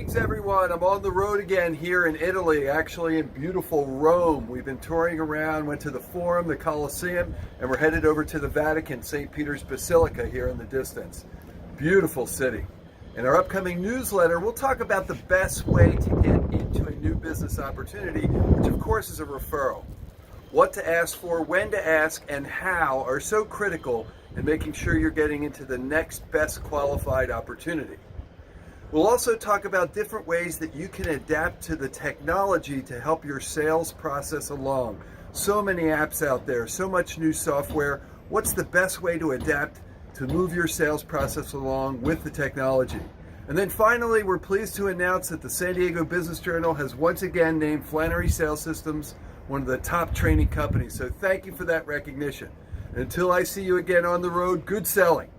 Greetings everyone, I'm on the road again here in Italy, actually in beautiful Rome. We've been touring around, went to the Forum, the Colosseum, and we're headed over to the Vatican, St. Peter's Basilica here in the distance. Beautiful city. In our upcoming newsletter, we'll talk about the best way to get into a new business opportunity, which of course is a referral. What to ask for, when to ask, and how are so critical in making sure you're getting into the next best qualified opportunity. We'll also talk about different ways that you can adapt to the technology to help your sales process along. So many apps out there, so much new software. What's the best way to adapt to move your sales process along with the technology? And then finally, we're pleased to announce that the San Diego Business Journal has once again named Flannery Sales Systems one of the top training companies. So thank you for that recognition. Until I see you again on the road, good selling.